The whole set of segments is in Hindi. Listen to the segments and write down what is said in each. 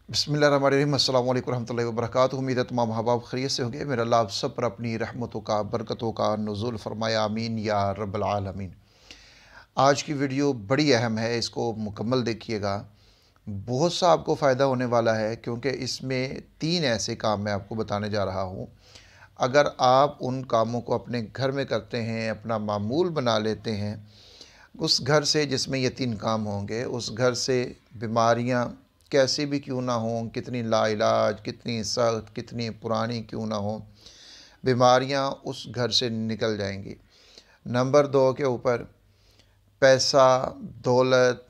बिस्मिल्लाहिर्रहमानिर्रहीम। अस्सलामु अलैकुम रहमतुल्लाहि व बरकातुहू। उम्मीद है तमाम अहबाब खैरियत से होंगे। मेरा अल्लाह आप सब पर अपनी रहमतों का, बरकतों का नुज़ुल फ़रमाया, आमीन या रब्बल आलमीन। आज की वीडियो बड़ी अहम है, इसको मुकम्मल देखिएगा। बहुत सा आपको फ़ायदा होने वाला है, क्योंकि इसमें 3 ऐसे काम मैं आपको बताने जा रहा हूँ। अगर आप उन कामों को अपने घर में करते हैं, अपना मामूल बना लेते हैं, उस घर से जिसमें ये 3 काम होंगे, उस घर से बीमारियाँ कैसी भी क्यों ना हों, कितनी लाइलाज, कितनी सख्त, कितनी पुरानी क्यों ना हों, बीमारियाँ उस घर से निकल जाएंगी। नंबर 2 के ऊपर पैसा, दौलत,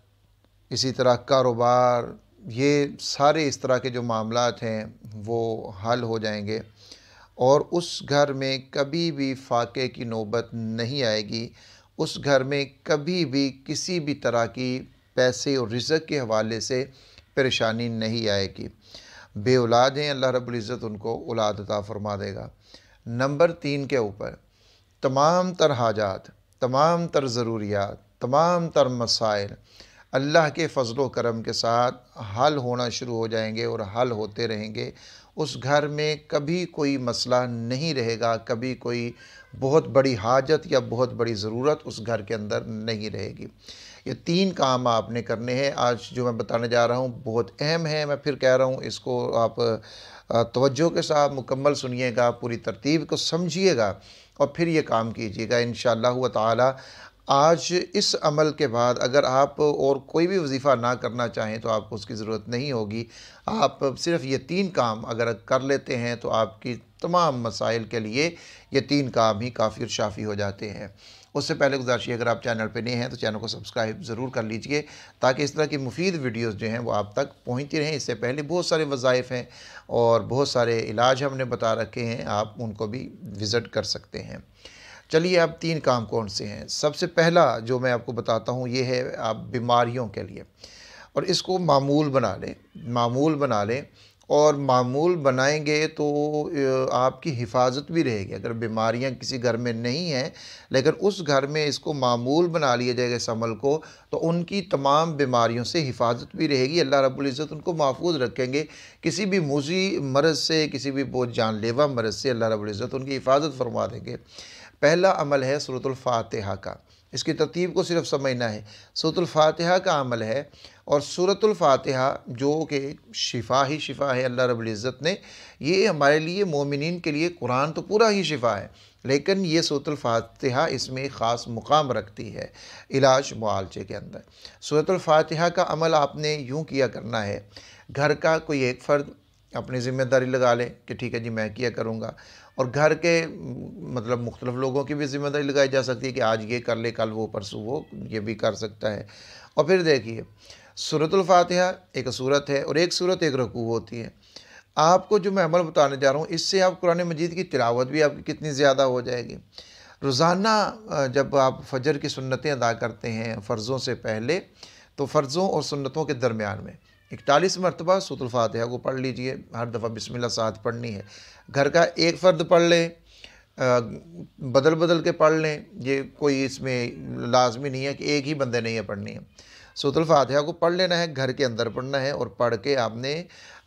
इसी तरह कारोबार, ये सारे इस तरह के जो मामलात हैं वो हल हो जाएंगे और उस घर में कभी भी फाके की नौबत नहीं आएगी। उस घर में कभी भी किसी भी तरह की पैसे और रिज़्क़ के हवाले से परेशानी नहीं आएगी। बे औलाद हैं, अल्लाह रब्बुल इज़्ज़त उनको औलाद अता फ़रमा देगा। नंबर 3 के ऊपर तमाम तर हाजात, तमाम तर ज़रूरियात, तमाम तर मसाइल अल्लाह के फ़ज़ल व करम के साथ हल होना शुरू हो जाएंगे और हल होते रहेंगे। उस घर में कभी कोई मसला नहीं रहेगा, कभी कोई बहुत बड़ी हाजत या बहुत बड़ी ज़रूरत उस घर के अंदर नहीं रहेगी। ये 3 काम आपने करने हैं। आज जो मैं बताने जा रहा हूँ बहुत अहम है। मैं फिर कह रहा हूँ, इसको आप तवज्जो के साथ मुकम्मल सुनिएगा, पूरी तरतीब को समझिएगा और फिर ये काम कीजिएगा इंशाअल्लाह ताला। आज इस अमल के बाद अगर आप और कोई भी वजीफ़ा ना करना चाहें तो आपको उसकी ज़रूरत नहीं होगी। आप सिर्फ़ ये 3 काम अगर कर लेते हैं तो आपकी तमाम मसाइल के लिए ये 3 काम ही काफ़ी और शाफ़ी हो जाते हैं। उससे पहले गुज़ारिश है, अगर आप चैनल पे नए हैं तो चैनल को सब्सक्राइब ज़रूर कर लीजिए, ताकि इस तरह की मुफीद वीडियोज़ जो हैं वो आप तक पहुँचती रहें। इससे पहले बहुत सारे वज़ाइफ़ हैं और बहुत सारे इलाज हमने बता रखे हैं, आप उनको भी विज़िट कर सकते हैं। चलिए, अब 3 काम कौन से हैं। सबसे पहला जो मैं आपको बताता हूँ ये है आप बीमारियों के लिए, और इसको मामूल बना लें, मामूल बना लें। और मामूल बनाएंगे तो आपकी हिफाजत भी रहेगी। अगर बीमारियां किसी घर में नहीं हैं लेकिन उस घर में इसको मामूल बना लिया जाएगा इस अमल को, तो उनकी तमाम बीमारियों से हिफाजत भी रहेगी। अल्लाह रब्बुल इज़्ज़त उनको महफूज रखेंगे। किसी भी मूज़ी मरज़ से, किसी भी बहुत जानलेवा मरज़ से अल्लाह रब्बुल इज़्ज़त उनकी हिफाजत फरमा देंगे। पहला अमल है सूरतुल फातिहा का। इसकी तरतीब को सिर्फ समझना है। सूरतुल फातिहा का अमल है, और सूरतुल फातिहा जो कि शिफा ही शिफा है अल्लाह रब्बुल इज़्ज़त ने, ये हमारे लिए मोमिनीन के लिए, कुरान तो पूरा ही शिफा है, लेकिन ये सूरतुल फातिहा इसमें ख़ास मुकाम रखती है इलाज मुआलजे के अंदर। सूरतुल फातिहा का अमल आपने यूँ किया करना है, घर का कोई एक फ़र्द अपनी ज़िम्मेदारी लगा ले कि ठीक है जी मैं किया करूँगा, और घर के मतलब मुख्तलिफ़ लोगों की भी ज़िम्मेदारी लगाई जा सकती है कि आज ये कर ले, कल वो, परसों वो, ये भी कर सकता है। और फिर देखिए, सूरतुल फातिहा एक सूरत है और एक सूरत एक रुकू होती है। आपको जो मैं अमल बताने जा रहा हूँ, इससे आप कुरान मजीद की तिलावत भी आपकी कितनी ज़्यादा हो जाएगी। रोज़ाना जब आप फ़जर की सुन्नतें अदा करते हैं फ़र्ज़ों से पहले, तो फ़र्ज़ों और सुन्नतों के दरमियान में 41 मरतबा सूरतुल फातिहा को पढ़ लीजिए। हर दफ़ा बिस्मिल्लाह साथ पढ़नी है। घर का एक फ़र्द पढ़ लें, बदल बदल के पढ़ लें, ये कोई इसमें लाजमी नहीं है कि एक ही बंदे ने ये पढ़नी है। सूरतुल फातिहा को पढ़ लेना है, घर के अंदर पढ़ना है, और पढ़ के आपने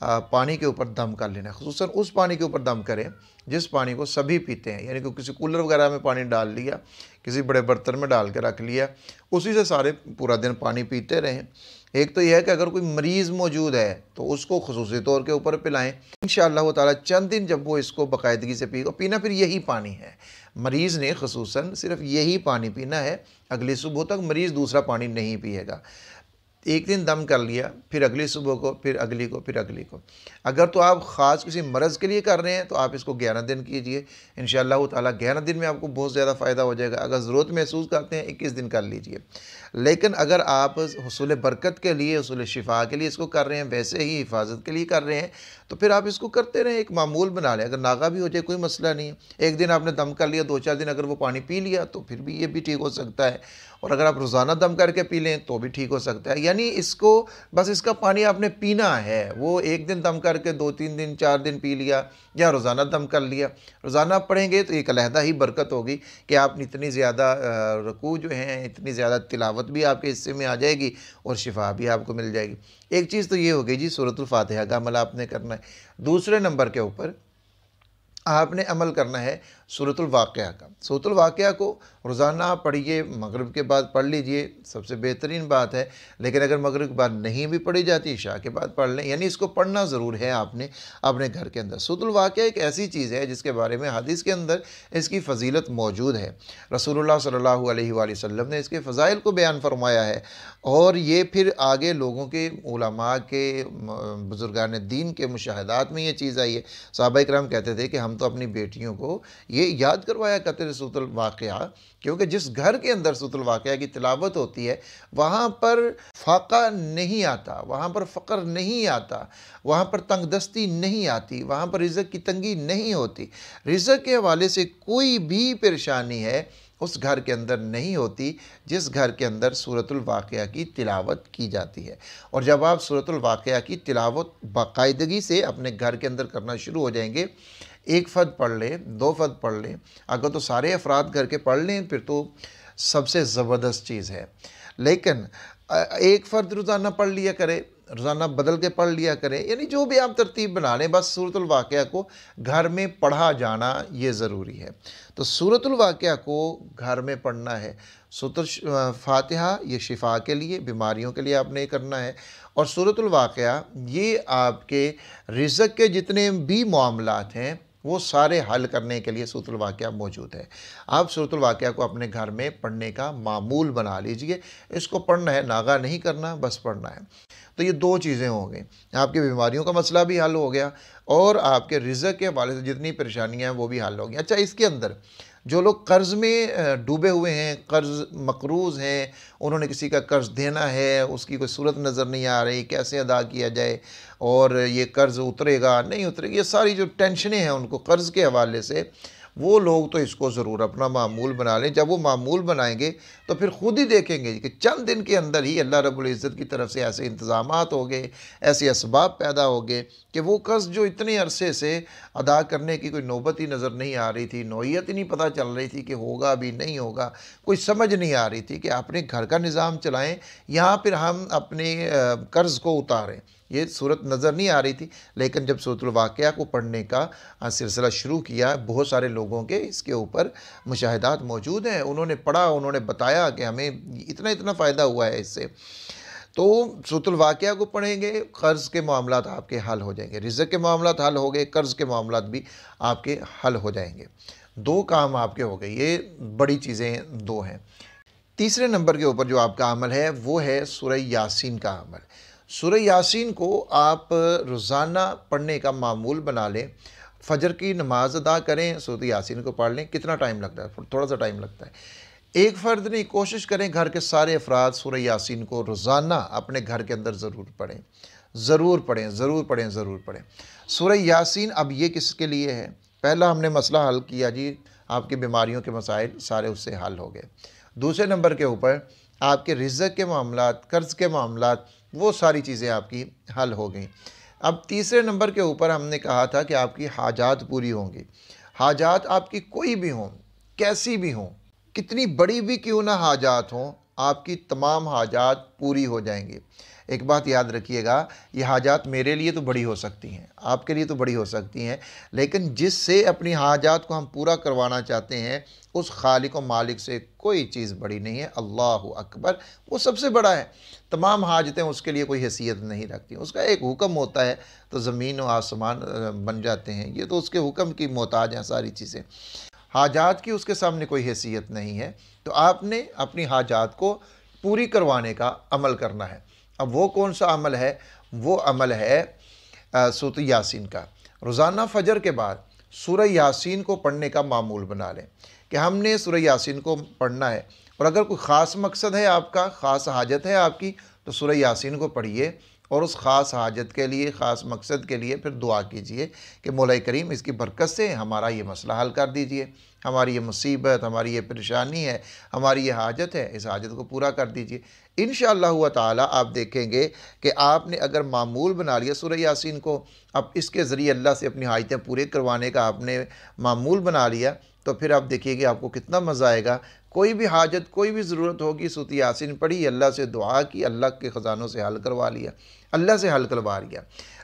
पानी के ऊपर दम कर लेना है। ख़ुसूसन उस पानी के ऊपर दम करें जिस पानी को सभी पीते हैं, यानी कि किसी कूलर वगैरह में पानी डाल लिया, किसी बड़े बर्तन में डाल के रख लिया, उसी से सारे पूरा दिन पानी पीते रहें। एक तो यह है कि अगर कोई मरीज़ मौजूद है तो उसको ख़ुसूसी तौर के ऊपर पिलाएं। इंशाअल्लाह ताला चंद दिन जब वो इसको बाकायदगी से पीगा, पीना फिर यही पानी है। मरीज़ ने ख़ुसूसन सिर्फ यही पानी पीना है। अगली सुबह तक मरीज़ दूसरा पानी नहीं पिएगा। एक दिन दम कर लिया, फिर अगली सुबह को, फिर अगली को, फिर अगली को। अगर तो आप ख़ास किसी मरज़ के लिए कर रहे हैं तो आप इसको 11 दिन कीजिए। इंशाअल्लाह ताला 11 दिन में आपको बहुत ज़्यादा फ़ायदा हो जाएगा। अगर ज़रूरत महसूस करते हैं 21 दिन कर लीजिए। लेकिन अगर आप हुसूल बरकत के लिए, हुसूल शिफा के लिए इसको कर रहे हैं, वैसे ही हिफाजत के लिए कर रहे हैं, तो फिर आप इसको करते रहें, एक मामूल बना लें। अगर नागा भी हो जाए कोई मसला नहीं है। एक दिन आपने दम कर लिया, 2-4 दिन अगर वो पानी पी लिया तो फिर भी ये भी ठीक हो सकता है। और अगर आप रोज़ाना दम करके पी लें तो भी ठीक हो सकता है। यानी इसको बस इसका पानी आपने पीना है, वो एक दिन दम करके 2-3 दिन 4 दिन पी लिया या रोज़ाना दम कर लिया। रोज़ाना आप पढ़ेंगे तो एक अलहदा ही बरकत होगी कि आप इतनी ज़्यादा रुकू जो हैं, इतनी ज़्यादा तिलावत भी आपके हिस्से में आ जाएगी और शिफा भी आपको मिल जाएगी। एक चीज़ तो ये हो गई जी, सूरतुल फातिहा का अमल आपने करना है। दूसरे नंबर के ऊपर आपने अमल करना है सूरतुल वाक़या का। सूरतुल वाक़या को रोज़ाना आप पढ़िए, मगरिब के बाद पढ़ लीजिए, सबसे बेहतरीन बात है। लेकिन अगर मगरिब के बाद नहीं भी पढ़ी जाती, इशा के बाद पढ़ लें, यानी इसको पढ़ना ज़रूर है आपने अपने घर के अंदर। सूरतुल वाक़या एक ऐसी चीज़ है जिसके बारे में हदीस के अंदर इसकी फ़जीलत मौजूद है। रसूलुल्लाह सल्लल्लाहु अलैहि वसल्लम ने इसके फ़ज़ाइल को बयान फरमाया है और ये फिर आगे लोगों के उलमा के बुज़ुर्गान दीन के मुशाहदात में ये चीज़ आई है। सहाबा इकराम कहते थे कि हम तो अपनी बेटियों को ये याद करवाया करते थे सूरतुल वाक़या, क्योंकि जिस घर के अंदर सूरतुल वाक़या की तिलावत होती है वहाँ पर फाका नहीं आता, वहाँ पर फ़क्र नहीं आता, वहाँ पर तंगदस्ती नहीं आती, वहाँ पर रिज़्क़ की तंगी नहीं होती। रिज़्क़ के हवाले से कोई भी परेशानी है उस घर के अंदर नहीं होती जिस घर के अंदर सूरतुल वाक़या की तिलावत की जाती है। और जब आप सूरतुल वाक़या की तिलावत बाकायदगी से अपने घर के अंदर करना शुरू हो जाएंगे, एक फ़र्द पढ़ लें, 2 फ़र्द पढ़ लें, अगर तो सारे अफराद करके पढ़ लें फिर तो सबसे ज़बरदस्त चीज़ है। लेकिन एक फ़र्द रोज़ाना पढ़ लिया करे, रोज़ाना बदल के पढ़ लिया करें, यानी जो भी आप तरतीब बना लें, बस सूरतुल वाक़या को घर में पढ़ा जाना ये ज़रूरी है। तो सूरतुल वाक़या को घर में पढ़ना है। सूरतुल फातिहा ये शिफा के लिए, बीमारियों के लिए आपने करना है। और सूरतुल वाक़या ये आपके रिज़्क़ के जितने भी मामलात हैं वो सारे हल करने के लिए सूरतुल वाक़या मौजूद है। आप सूरतुल वाक़या को अपने घर में पढ़ने का मामूल बना लीजिए। इसको पढ़ना है, नागा नहीं करना, बस पढ़ना है। तो ये 2 चीज़ें हो गई, आपकी बीमारियों का मसला भी हल हो गया और आपके रिज़्क़ के हवाले से जितनी परेशानियाँ हैं वो भी हल हो गई। अच्छा, इसके अंदर जो लोग कर्ज़ में डूबे हुए हैं, कर्ज़ मक़रूज़ हैं, उन्होंने किसी का कर्ज़ देना है, उसकी कोई सूरत नज़र नहीं आ रही, कैसे अदा किया जाए और ये कर्ज़ उतरेगा नहीं उतरेगा, ये सारी जो टेंशनें हैं उनको कर्ज़ के हवाले से, वो लोग तो इसको ज़रूर अपना मामूल बना लें। जब वो मामूल बनाएंगे तो फिर ख़ुद ही देखेंगे कि चंद दिन के अंदर ही अल्लाह रब्बुल इज़्ज़त की तरफ से ऐसे इंतज़ामात हो गए, ऐसे असबाब पैदा हो गए कि वो कर्ज़ जो इतने अरसे से अदा करने की कोई नौबत ही नज़र नहीं आ रही थी, नौइयत ही नहीं पता चल रही थी कि होगा भी नहीं होगा, कोई समझ नहीं आ रही थी कि अपने घर का निज़ाम चलाएँ या फिर हम अपने कर्ज़ को उतारें, ये सूरत नज़र नहीं आ रही थी। लेकिन जब सूरतुल वाक़या को पढ़ने का सिलसिला शुरू किया, बहुत सारे लोगों के इसके ऊपर मुशाहिदात मौजूद हैं, उन्होंने पढ़ा, उन्होंने बताया कि हमें इतना इतना फ़ायदा हुआ है इससे। तो सूरतुल वाक़या को पढ़ेंगे, कर्ज़ के मामलात आपके हल हो जाएंगे, रिज़्क़ के मामलात हल हो गए, कर्ज़ के मामलात भी आपके हल हो जाएंगे। 2 काम आपके हो गए, ये बड़ी चीज़ें 2 हैं। तीसरे नंबर के ऊपर जो आपका अमल है वो है सूरह यासीन का अमल। सूरह यासीन को आप रोज़ाना पढ़ने का मामूल बना लें। फ़जर की नमाज अदा करें, सूरह यासीन को पढ़ लें। कितना टाइम लगता है? थोड़ा सा टाइम लगता है। एक फ़र्द नहीं, कोशिश करें घर के सारे अफराद सूरह यासीन को रोज़ाना अपने घर के अंदर ज़रूर पढ़ें, ज़रूर पढ़ें, ज़रूर पढ़ें, ज़रूर पढ़ें। सूरह यासीन अब ये किसके लिए है? पहला हमने मसला हल किया जी, आपकी बीमारियों के मसाइल सारे उससे हल हो गए। दूसरे नंबर के ऊपर आपके रिज़्क़ के मामलात, कर्ज़ के मामलात, वो सारी चीज़ें आपकी हल हो गई। अब तीसरे नंबर के ऊपर हमने कहा था कि आपकी हाजात पूरी होंगी। हाजात आपकी कोई भी हों, कैसी भी हों, कितनी बड़ी भी क्यों ना हाजात हों, आपकी तमाम हाजात पूरी हो जाएंगी। एक बात याद रखिएगा, ये हाजात मेरे लिए तो बड़ी हो सकती हैं, आपके लिए तो बड़ी हो सकती हैं, लेकिन जिससे अपनी हाजात को हम पूरा करवाना चाहते हैं उस खालिक व मालिक से कोई चीज़ बड़ी नहीं है। अल्लाहु अकबर, वो सबसे बड़ा है। तमाम हाजतें उसके लिए कोई हैसियत नहीं रखती। उसका एक हुक्म होता है तो ज़मीन और आसमान बन जाते हैं, ये तो उसके हुक्म की मोहताज हैं सारी चीज़ें। हाजात की उसके सामने कोई हैसियत नहीं है। तो आपने अपनी हाजात को पूरी करवाने का अमल करना है। अब वो कौन सा अमल है? वो अमल है सूरह यासीन का। रोज़ाना फ़जर के बाद सूरह यासीन को पढ़ने का मामूल बना लें कि हमने सूरह यासीन को पढ़ना है। और अगर कोई ख़ास मकसद है आपका, ख़ास हाजत है आपकी, तो सूरह यासीन को पढ़िए और उस ख़ास हाजत के लिए, ख़ास मकसद के लिए फिर दुआ कीजिए कि मौला करीम इसकी बरकत से हमारा ये मसला हल कर दीजिए, हमारी ये मुसीबत, हमारी ये परेशानी है, हमारी ये हाजत है, इस हाजत को पूरा कर दीजिए। इंशाअल्लाह ताला आप देखेंगे कि आपने अगर मामूल बना लिया सूरह यासीन को, अब इसके ज़रिए अल्लाह से अपनी हाजतें पूरे करवाने का आपने मामूल बना लिया, तो फिर आप देखिए आपको कितना मज़ा आएगा। कोई भी हाजत, कोई भी ज़रूरत होगी, सूरह यासीन पढ़ी, अल्लाह से दुआ की, अल्लाह के ख़ज़ानों से हल करवा लिया, अल्लाह से हल करवा लिया,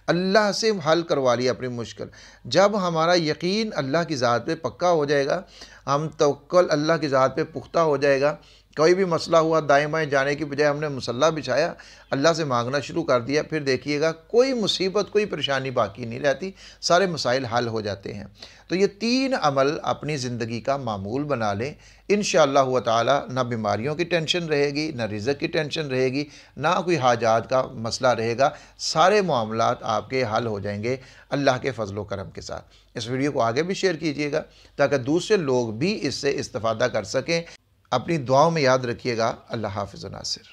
अल्लाह से हल करवा लिया अपनी मुश्किल। जब हमारा यकीन अल्लाह की ज़ात पे पक्का हो जाएगा, हम तवक्कुल अल्लाह की ज़ात पे पुख्ता हो जाएगा, कोई भी मसला हुआ दाएं बाएं जाने की बजाय हमने मुसल्ला बिछाया, अल्लाह से मांगना शुरू कर दिया, फिर देखिएगा कोई मुसीबत, कोई परेशानी बाकी नहीं रहती, सारे मसाइल हल हो जाते हैं। तो ये 3 अमल अपनी ज़िंदगी का मामूल बना लें, इंशाअल्लाह ताला ना बीमारियों की टेंशन रहेगी, ना रिज़्क़ की टेंशन रहेगी, ना कोई हाजात का मसला रहेगा, सारे मामलात आपके हल हो जाएंगे अल्लाह के फ़ज़ल व करम के साथ। इस वीडियो को आगे भी शेयर कीजिएगा ताकि दूसरे लोग भी इससे इस्तिफ़ादा कर सकें। अपनी दुआओं में याद रखिएगा। अल्लाह हाफ़िज़ व नासिर।